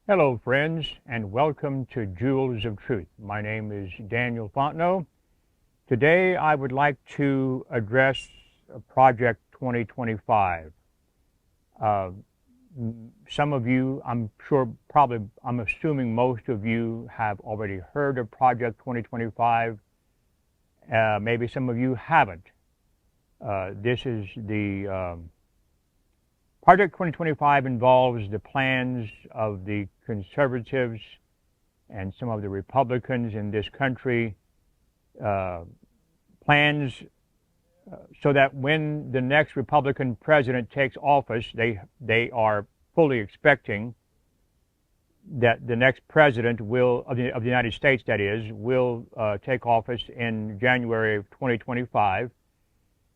Hello, friends, and welcome to Jewels of Truth. My name is Daniel Fontenot. Today, I would like to address Project 2025. Some of you, I'm sure, I'm assuming most of you have already heard of Project 2025. Maybe some of you haven't. This is the Project 2025 involves the plans of the conservatives and some of the Republicans in this country, plans so that when the next Republican president takes office, they are fully expecting that the next president of the United States, that is, will take office in January of 2025.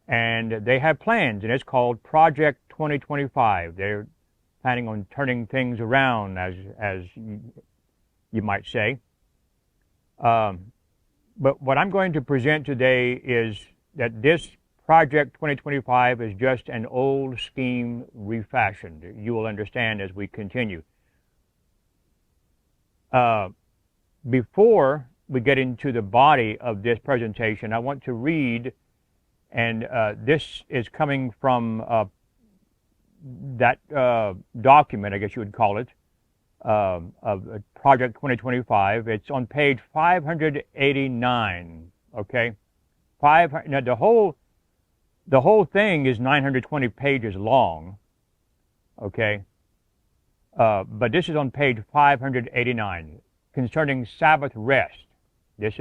And they have plans, and it's called Project 2025. They're planning on turning things around, as you might say. But what I'm going to present today is that this Project 2025 is just an old scheme refashioned. You will understand as we continue. Before we get into the body of this presentation, I want to read. And this is coming from that document, I guess you would call it, of Project 2025. It's on page 589. Okay, now the whole thing is 920 pages long. Okay, but this is on page 589 concerning Sabbath rest. This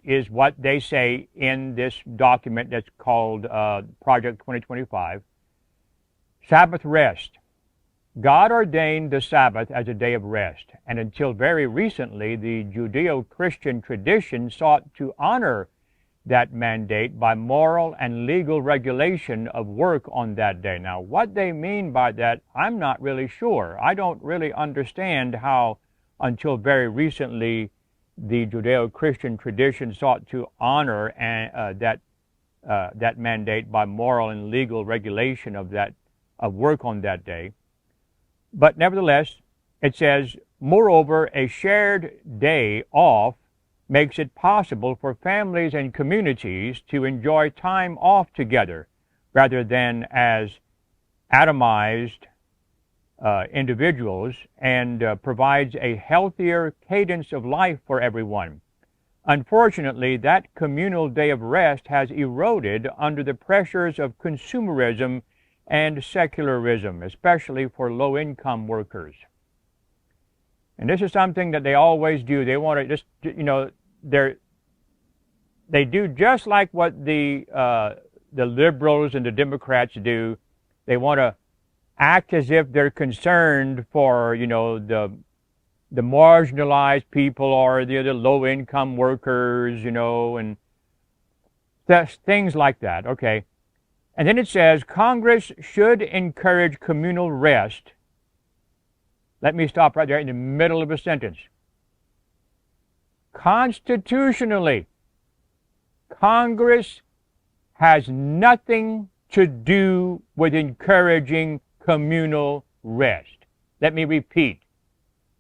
is what they say in this document that's called Project 2025. Sabbath rest. God ordained the Sabbath as a day of rest, and until very recently, the Judeo-Christian tradition sought to honor that mandate by moral and legal regulation of work on that day. Now, what they mean by that, I'm not really sure. I don't really understand how, until very recently, the Judeo-Christian tradition sought to honor that mandate by moral and legal regulation of work on that day. But nevertheless, it says, moreover, a shared day off makes it possible for families and communities to enjoy time off together rather than as atomized individuals, and provides a healthier cadence of life for everyone. Unfortunately, that communal day of rest has eroded under the pressures of consumerism and secularism, especially for low-income workers. And this is something that they always do. They want to just, they do just like what the liberals and the Democrats do. They want to act as if they're concerned for, the marginalized people or the low-income workers, and things like that. Okay. And then it says, Congress should encourage communal rest. Let me stop right there in the middle of a sentence. Constitutionally, Congress has nothing to do with encouraging communal rest. Let me repeat.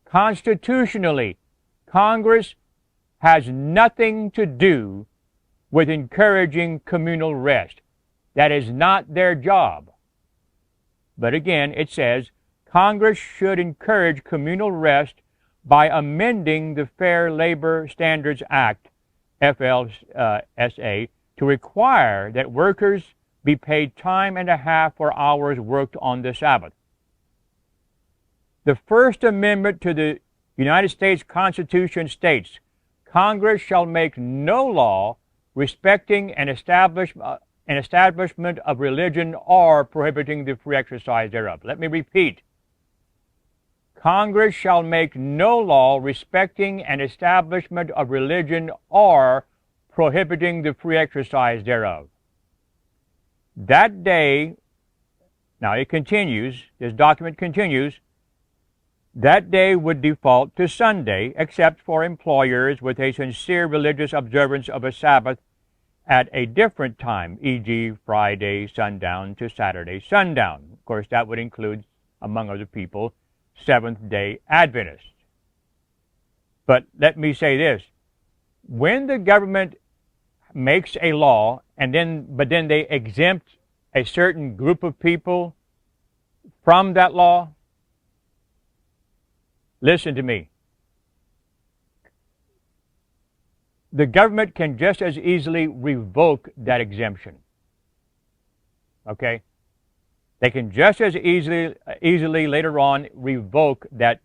Constitutionally, Congress has nothing to do with encouraging communal rest. That is not their job. But again, it says, Congress should encourage communal rest by amending the Fair Labor Standards Act, FLSA, to require that workers be paid time and a half for hours worked on the Sabbath. The First Amendment to the United States Constitution states, Congress shall make no law respecting an establishment of religion or prohibiting the free exercise thereof. Let me repeat. Congress shall make no law respecting an establishment of religion or prohibiting the free exercise thereof. That day, now it continues, this document continues, that day would default to Sunday, except for employers with a sincere religious observance of a Sabbath at a different time, e.g. Friday sundown to Saturday sundown. Of course, that would include among other people, Seventh-day Adventists. But let me say this. When the government makes a law but then they exempt a certain group of people from that law, listen to me. The government can just as easily revoke that exemption. Okay? They can just as easily later on revoke that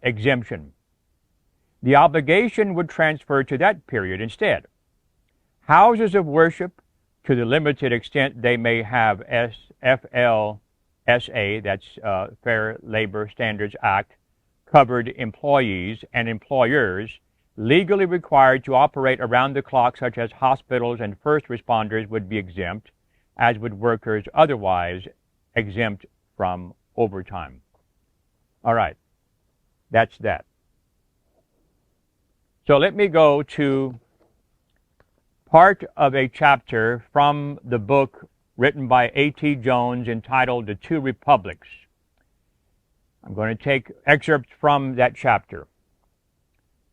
exemption. The obligation would transfer to that period instead. Houses of worship, to the limited extent they may have FLSA, that's Fair Labor Standards Act, covered employees and employers legally required to operate around the clock, such as hospitals and first responders, would be exempt, as would workers otherwise exempt from overtime. All right, that's that. So let me go to part of a chapter from the book written by A.T. Jones entitled The Two Republics. I'm going to take excerpts from that chapter.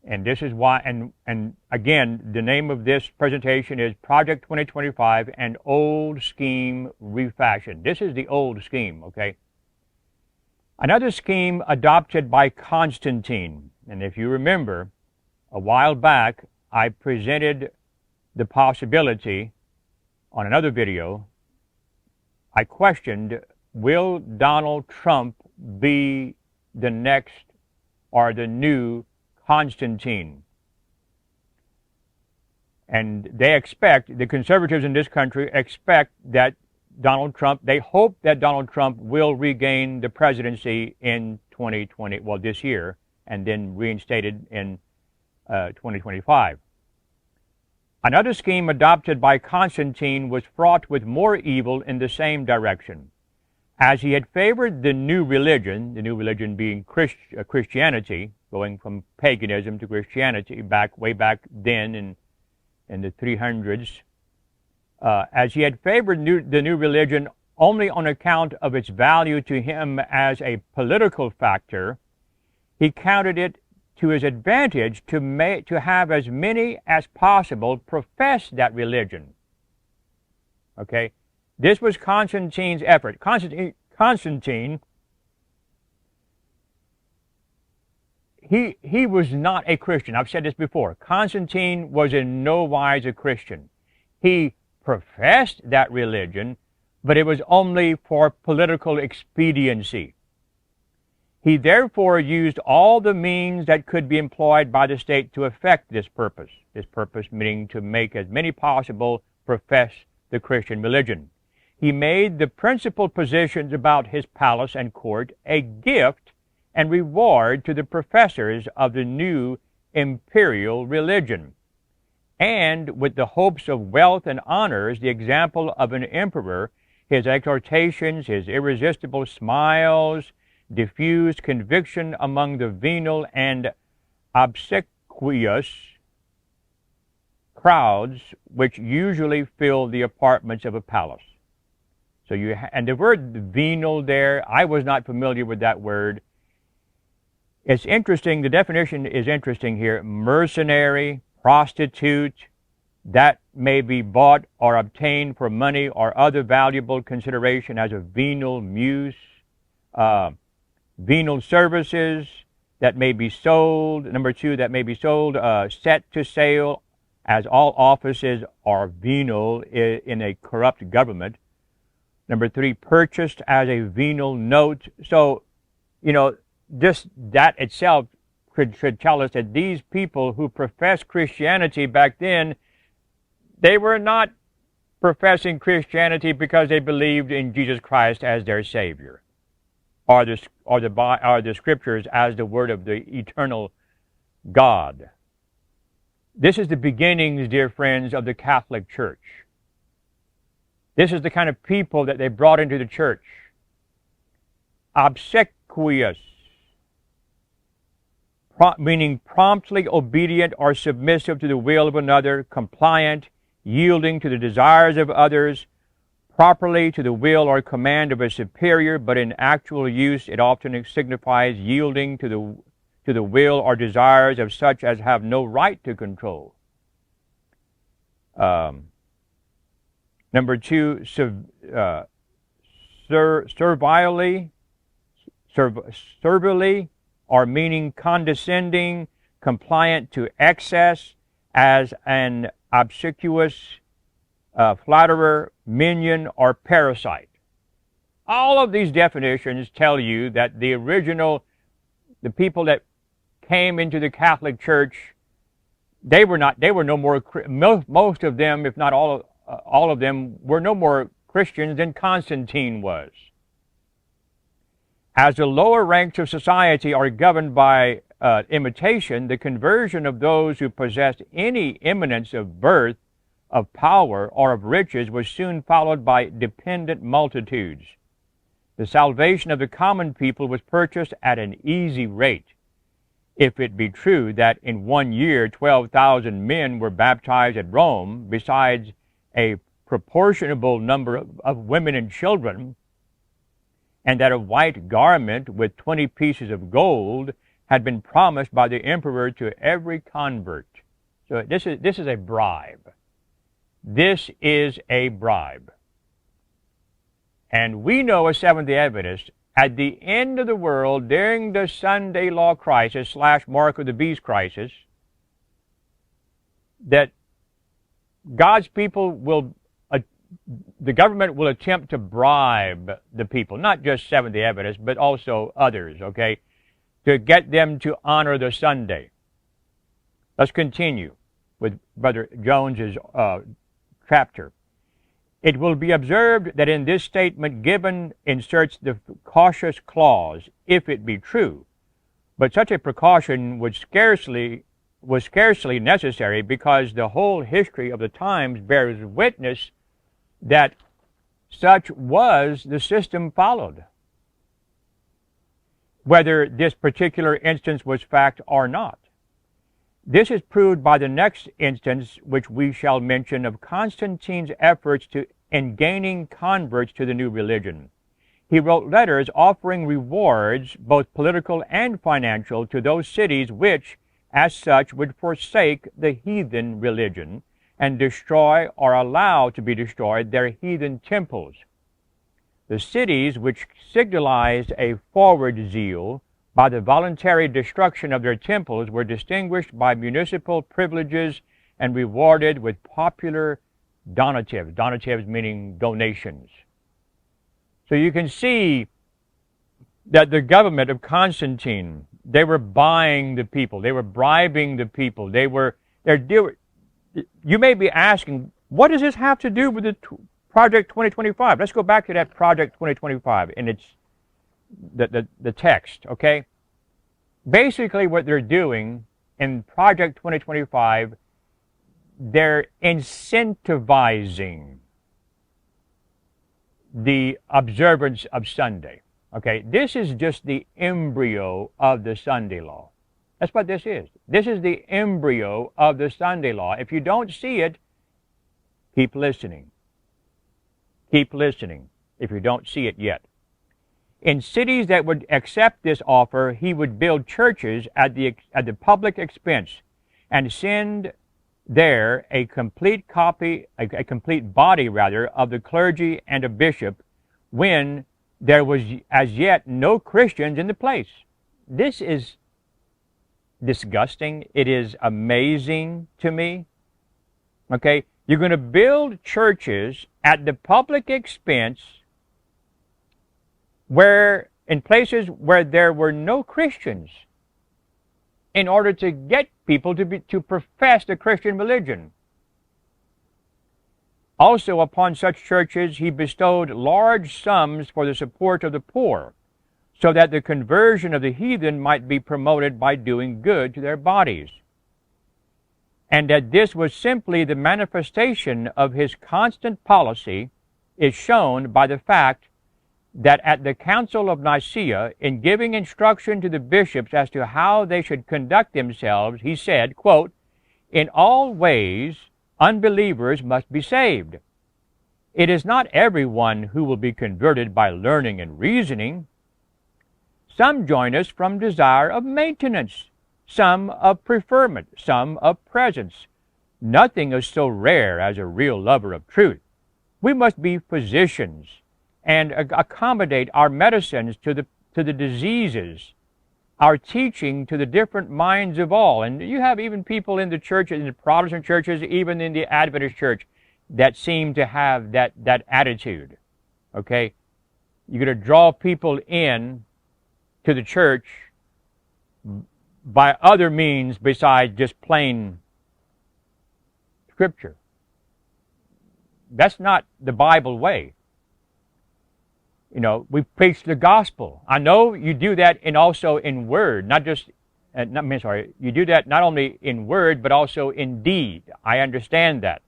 And this is why, and again, the name of this presentation is Project 2025 and Old Scheme Refashioned. This is the old scheme, okay? Another scheme adopted by Constantine. And if you remember, a while back, I presented the possibility on another video. I questioned, will Donald Trump be the next or the new Constantine? And they expect, the conservatives in this country expect that Donald Trump, they hope that Donald Trump will regain the presidency in 2020, well, this year, and then reinstated in 2025. Another scheme adopted by Constantine was fraught with more evil in the same direction. As he had favored the new religion being Christianity, going from paganism to Christianity way back then in the 300s, as he had favored the new religion only on account of its value to him as a political factor, he counted it to his advantage to have as many as possible profess that religion. Okay? This was Constantine's effort. Constantine, he was not a Christian. I've said this before. Constantine was in no wise a Christian. He professed that religion, but it was only for political expediency. He therefore used all the means that could be employed by the state to effect this purpose. This purpose meaning to make as many possible profess the Christian religion. He made the principal positions about his palace and court a gift and reward to the professors of the new imperial religion. And with the hopes of wealth and honors, the example of an emperor, his exhortations, his irresistible smiles, diffused conviction among the venal and obsequious crowds which usually fill the apartments of a palace. So and the word venal there, I was not familiar with that word. It's interesting, the definition is interesting here. Mercenary, prostitute, that may be bought or obtained for money or other valuable consideration as a venal muse. Venal services that may be sold. Number two, that may be sold, set to sale, as all offices are venal in a corrupt government. Number three, purchased as a venal note. So, just that itself should tell us that these people who professed Christianity back then, they were not professing Christianity because they believed in Jesus Christ as their Savior, or the Scriptures as the Word of the eternal God. This is the beginnings, dear friends, of the Catholic Church. This is the kind of people that they brought into the church. Obsequious, meaning promptly obedient or submissive to the will of another, compliant, yielding to the desires of others, properly to the will or command of a superior, but in actual use it often signifies yielding to the will or desires of such as have no right to control. Number two, servilely, or meaning condescending, compliant to excess, as an obsequious flatterer, minion, or parasite. All of these definitions tell you that the people that came into the Catholic Church, they were no more, most of them, if not all of them, were no more Christians than Constantine was. As the lower ranks of society are governed by imitation, the conversion of those who possessed any eminence of birth, of power, or of riches was soon followed by dependent multitudes. The salvation of the common people was purchased at an easy rate. If it be true that in 1 year 12,000 men were baptized at Rome, besides a proportionable number of women and children, and that a white garment with 20 pieces of gold had been promised by the emperor to every convert. So this is a bribe. This is a bribe. And we know as Seventh-day Adventists, at the end of the world, during the Sunday law crisis / mark of the beast crisis, that God's people will, the government will attempt to bribe the people, not just Seventh-day Adventists, but also others, okay, to get them to honor the Sunday. Let's continue with Brother Jones's chapter. It will be observed that in this statement Gibbon inserts the cautious clause, if it be true, but such a precaution was scarcely necessary, because the whole history of the times bears witness that such was the system followed, whether this particular instance was fact or not. This is proved by the next instance, which we shall mention, of Constantine's efforts in gaining converts to the new religion. He wrote letters offering rewards, both political and financial, to those cities which, as such, would forsake the heathen religion and destroy or allow to be destroyed their heathen temples. The cities which signalized a forward zeal by the voluntary destruction of their temples were distinguished by municipal privileges and rewarded with popular donatives. Donatives meaning donations. So you can see that the government of Constantine, they were buying the people. They were bribing the people. You may be asking, what does this have to do with the Project 2025? Let's go back to that Project 2025 and its the text, okay? Basically what they're doing in Project 2025, they're incentivizing the observance of Sunday, okay? This is just the embryo of the Sunday law. That's what this is. This is the embryo of the Sunday law. If you don't see it, keep listening. Keep listening if you don't see it yet. In cities that would accept this offer, he would build churches at the public expense and send there a complete body of the clergy and a bishop, when there was as yet no Christians in the place. This is disgusting. It is amazing to me. Okay, you're going to build churches at the public expense in places where there were no Christians, in order to get people to profess the Christian religion. Also, upon such churches he bestowed large sums for the support of the poor, so that the conversion of the heathen might be promoted by doing good to their bodies. And that this was simply the manifestation of his constant policy is shown by the fact that at the Council of Nicaea, in giving instruction to the bishops as to how they should conduct themselves, he said, quote, "In all ways unbelievers must be saved. It is not everyone who will be converted by learning and reasoning. Some join us from desire of maintenance, some of preferment, some of presence. Nothing is so rare as a real lover of truth. We must be physicians and accommodate our medicines to the diseases, our teaching to the different minds of all. And you have even people in the church, in the Protestant churches, even in the Adventist church, that seem to have that attitude. Okay? You're going to draw people in to the church by other means besides just plain Scripture. That's not the Bible way. You know, we preach the gospel. I know you do that also in word, not just, you do that not only in word, but also in deed. I understand that.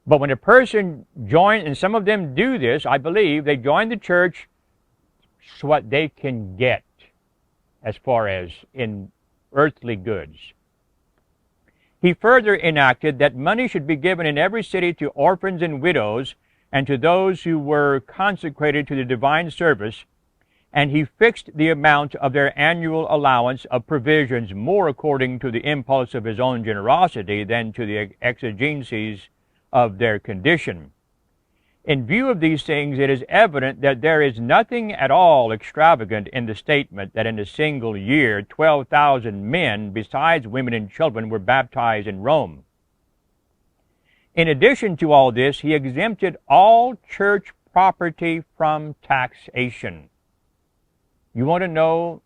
But when a person joins, and some of them do this, I believe, they join the church so what they can get as far as in earthly goods. He further enacted that money should be given in every city to orphans and widows and to those who were consecrated to the divine service, and he fixed the amount of their annual allowance of provisions more according to the impulse of his own generosity than to the exigencies of their condition. In view of these things, it is evident that there is nothing at all extravagant in the statement that in a single year 12,000 men, besides women and children, were baptized in Rome. In addition to all this, he exempted all church property from taxation. You want to know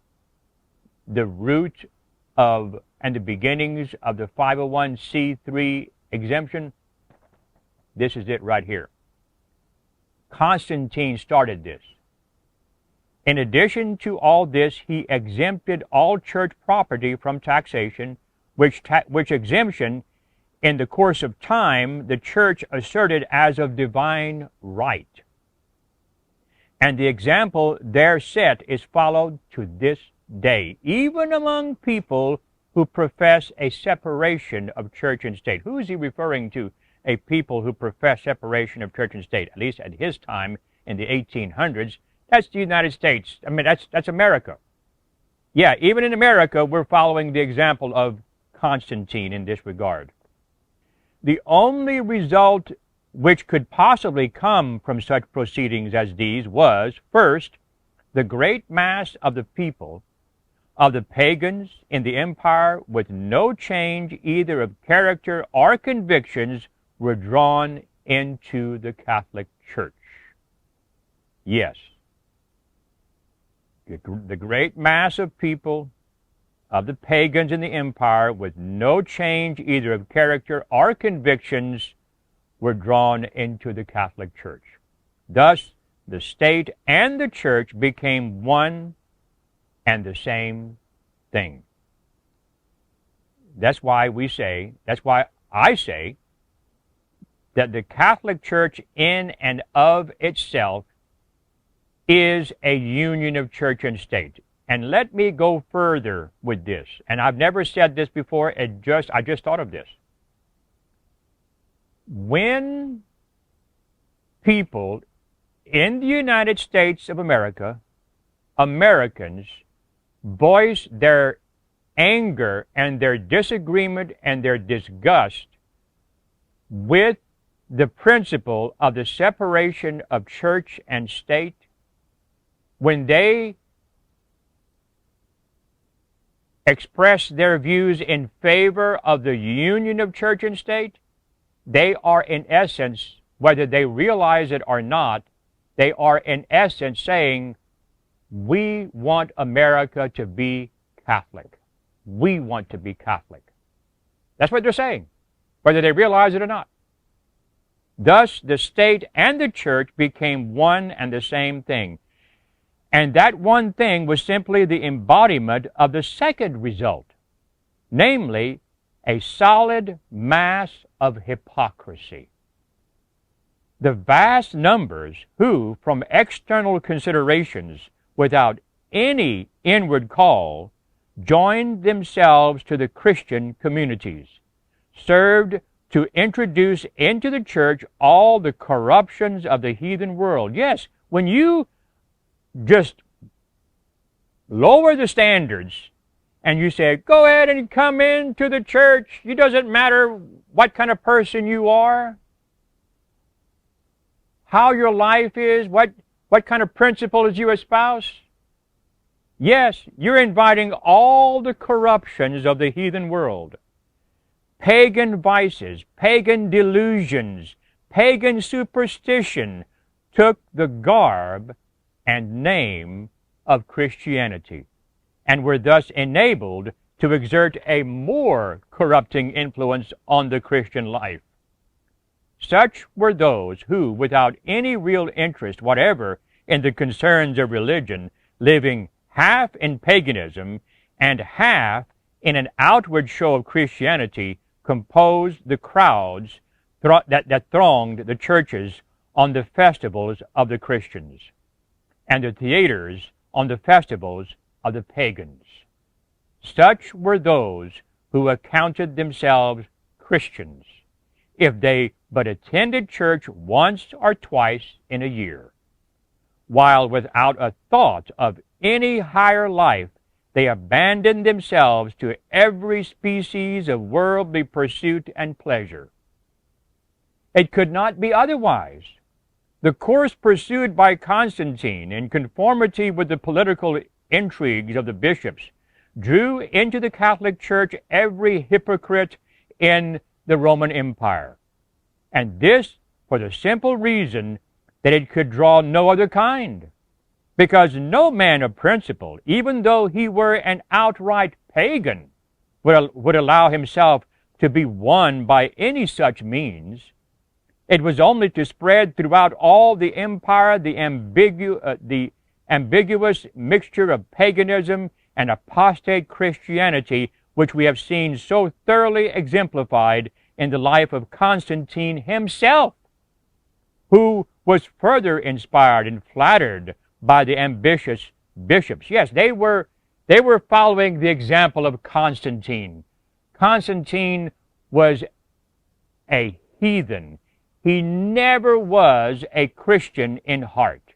the root of and the beginnings of the 501c3 exemption? This is it right here. Constantine started this. In addition to all this, he exempted all church property from taxation, which exemption, in the course of time, the church asserted as of divine right. And the example there set is followed to this day, even among people who profess a separation of church and state. Who is he referring to? A people who profess separation of church and state, at least at his time in the 1800s. That's the United States. I mean, that's America. Yeah, even in America, we're following the example of Constantine in this regard. The only result which could possibly come from such proceedings as these was, first, the great mass of the people, of the pagans in the empire, with no change either of character or convictions, were drawn into the Catholic Church. Yes. The great mass of people, of the pagans in the empire, with no change either of character or convictions, were drawn into the Catholic Church. Thus, the state and the church became one and the same thing. That's why I say, that the Catholic Church in and of itself is a union of church and state. And let me go further with this. And I've never said this before, I just thought of this. When people in the United States of America, Americans, voice their anger and their disagreement and their disgust with the principle of the separation of church and state, when they express their views in favor of the union of church and state, they are in essence, whether they realize it or not, they are in essence saying, we want America to be Catholic. We want to be Catholic. That's what they're saying, whether they realize it or not. Thus, the state and the church became one and the same thing. And that one thing was simply the embodiment of the second result, namely, a solid mass of hypocrisy. The vast numbers who, from external considerations, without any inward call, joined themselves to the Christian communities, served to introduce into the church all the corruptions of the heathen world. Yes, when you just lower the standards and you say, go ahead and come into the church, it doesn't matter what kind of person you are, how your life is, what kind of principles you espouse. Yes, you're inviting all the corruptions of the heathen world. Pagan vices, pagan delusions, pagan superstition took the garb and name of Christianity and were thus enabled to exert a more corrupting influence on the Christian life. Such were those who, without any real interest whatever in the concerns of religion, living half in paganism and half in an outward show of Christianity, composed the crowds that thronged the churches on the festivals of the Christians and the theaters on the festivals of the pagans. Such were those who accounted themselves Christians if they but attended church once or twice in a year, while without a thought of any higher life they abandoned themselves to every species of worldly pursuit and pleasure. It could not be otherwise. The course pursued by Constantine, in conformity with the political intrigues of the bishops, drew into the Catholic Church every hypocrite in the Roman Empire, and this for the simple reason that it could draw no other kind, because no man of principle, even though he were an outright pagan, would allow himself to be won by any such means. It was only to spread throughout all the empire the ambiguous mixture of paganism and apostate Christianity, which we have seen so thoroughly exemplified in the life of Constantine himself, who was further inspired and flattered by the ambitious bishops. Yes, they were following the example of Constantine. Constantine was a heathen. He never was a Christian in heart,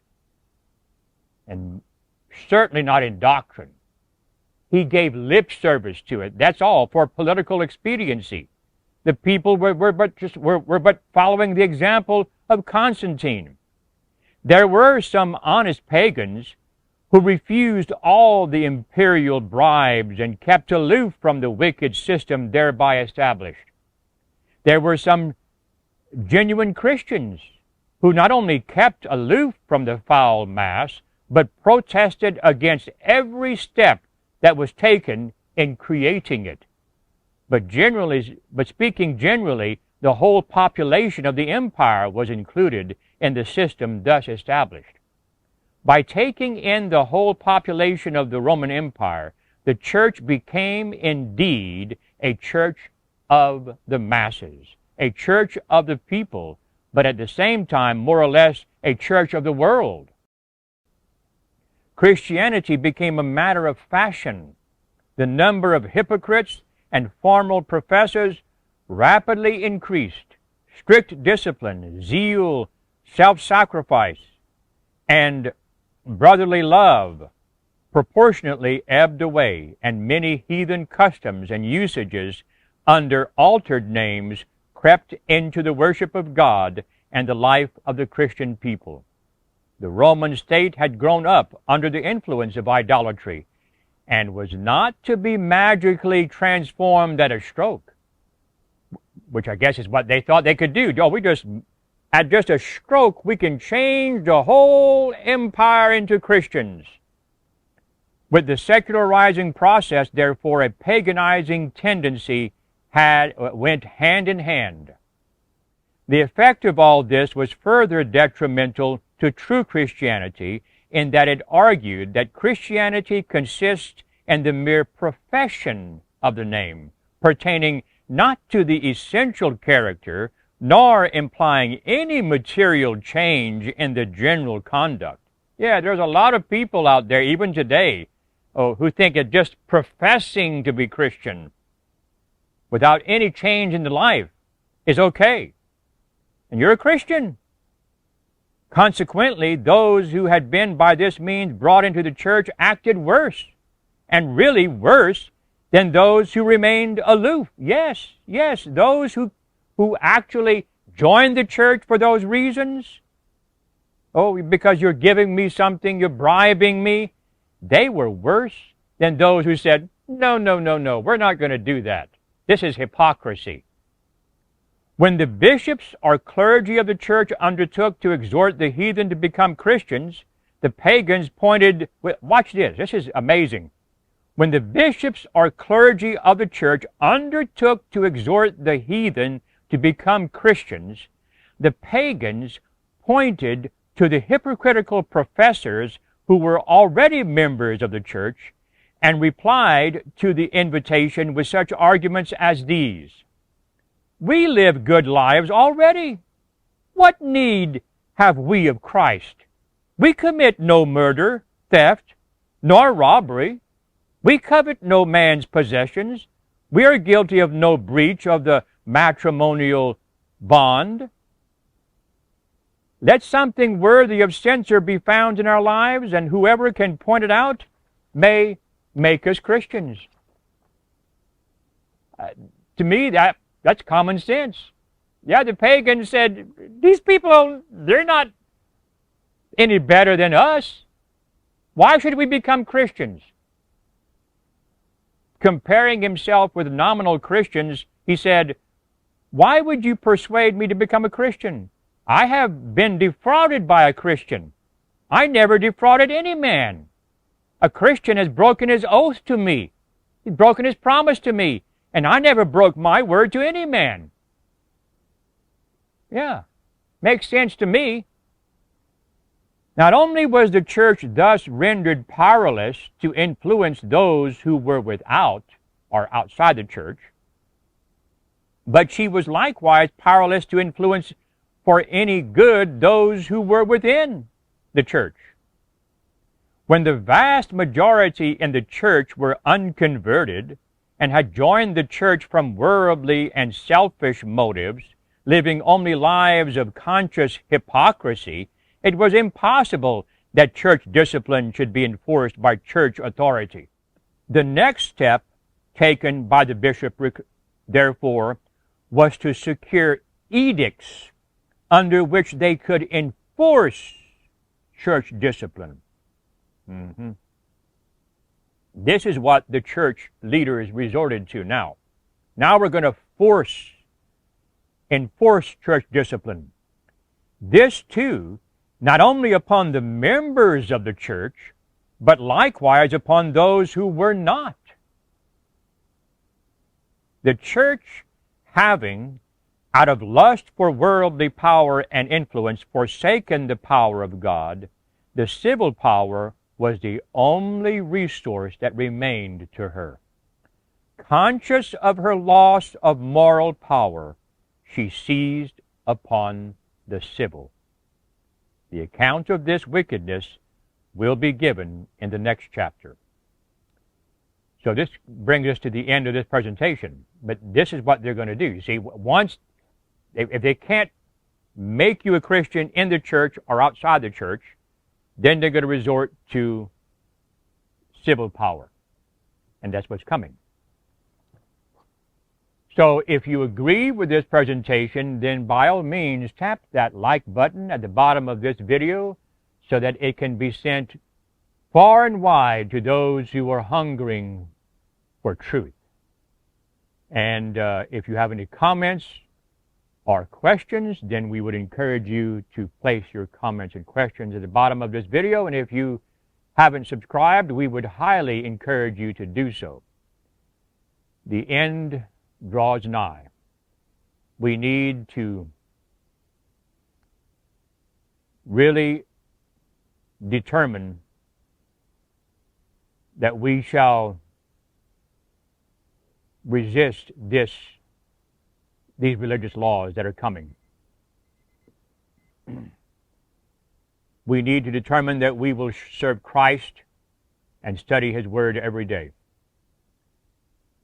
and certainly not in doctrine. He gave lip service to it. That's all, for political expediency. The people were but following the example of Constantine. There were some honest pagans who refused all the imperial bribes and kept aloof from the wicked system thereby established. There were some genuine Christians who not only kept aloof from the foul mass, but protested against every step that was taken in creating it. But speaking generally, the whole population of the empire was included in the system thus established. By taking in the whole population of the Roman Empire, the church became indeed a church of the masses, a church of the people, but at the same time, more or less, a church of the world. Christianity became a matter of fashion. The number of hypocrites and formal professors rapidly increased. Strict discipline, zeal, self-sacrifice, and brotherly love proportionately ebbed away, and many heathen customs and usages under altered names crept into the worship of God and the life of the Christian people. The Roman state had grown up under the influence of idolatry and was not to be magically transformed at a stroke, which I guess is what they thought they could do. At just a stroke, we can change the whole empire into Christians. With the secularizing process, therefore, a paganizing tendency went hand in hand. The effect of all this was further detrimental to true Christianity, in that it argued that Christianity consists in the mere profession of the name, pertaining not to the essential character, nor implying any material change in the general conduct. Yeah, there's a lot of people out there, even today, who think that just professing to be Christian, without any change in the life, is okay. And you're a Christian. Consequently, those who had been by this means brought into the church acted worse, and really worse than those who remained aloof. Yes, those who actually joined the church for those reasons. Oh, because you're giving me something, you're bribing me. They were worse than those who said, no, we're not going to do that. This is hypocrisy. When the bishops or clergy of the church undertook to exhort the heathen to become Christians, the pagans pointed, watch this, this is amazing. When the bishops or clergy of the church undertook to exhort the heathen to become Christians, the pagans pointed to the hypocritical professors who were already members of the church and replied to the invitation with such arguments as these. We live good lives already. What need have we of Christ? We commit no murder, theft, nor robbery. We covet no man's possessions. We are guilty of no breach of the matrimonial bond. Let something worthy of censure be found in our lives, and whoever can point it out may make us Christians. To me, that's common sense. Yeah, the pagans said, these people, they're not any better than us. Why should we become Christians? Comparing himself with nominal Christians, he said, why would you persuade me to become a Christian? I have been defrauded by a Christian. I never defrauded any man. A Christian has broken his oath to me. He's broken his promise to me. And I never broke my word to any man. Yeah, makes sense to me. Not only was the church thus rendered powerless to influence those who were without or outside the church, but she was likewise powerless to influence for any good those who were within the church. When the vast majority in the church were unconverted and had joined the church from worldly and selfish motives, living only lives of conscious hypocrisy, it was impossible that church discipline should be enforced by church authority. The next step taken by the bishopric, therefore, was to secure edicts under which they could enforce church discipline. This is what the church leaders resorted to now. Now we're going to enforce church discipline. This, too, not only upon the members of the church, but likewise upon those who were not. The church, having, out of lust for worldly power and influence, forsaken the power of God, the civil power was the only resource that remained to her. Conscious of her loss of moral power, she seized upon the civil. The account of this wickedness will be given in the next chapter. So this brings us to the end of this presentation. But this is what they're going to do. You see, if they can't make you a Christian in the church or outside the church, then they're going to resort to civil power. And that's what's coming. So if you agree with this presentation, then by all means tap that like button at the bottom of this video so that it can be sent far and wide to those who are hungering for truth. And if you have any comments or questions, then we would encourage you to place your comments and questions at the bottom of this video. And if you haven't subscribed, we would highly encourage you to do so. The end draws nigh. We need to really determine that we shall resist these religious laws that are coming. We need to determine that we will serve Christ and study His Word every day.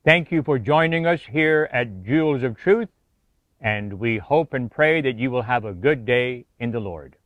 Thank you for joining us here at Jewels of Truth, And we hope and pray that you will have a good day in the Lord.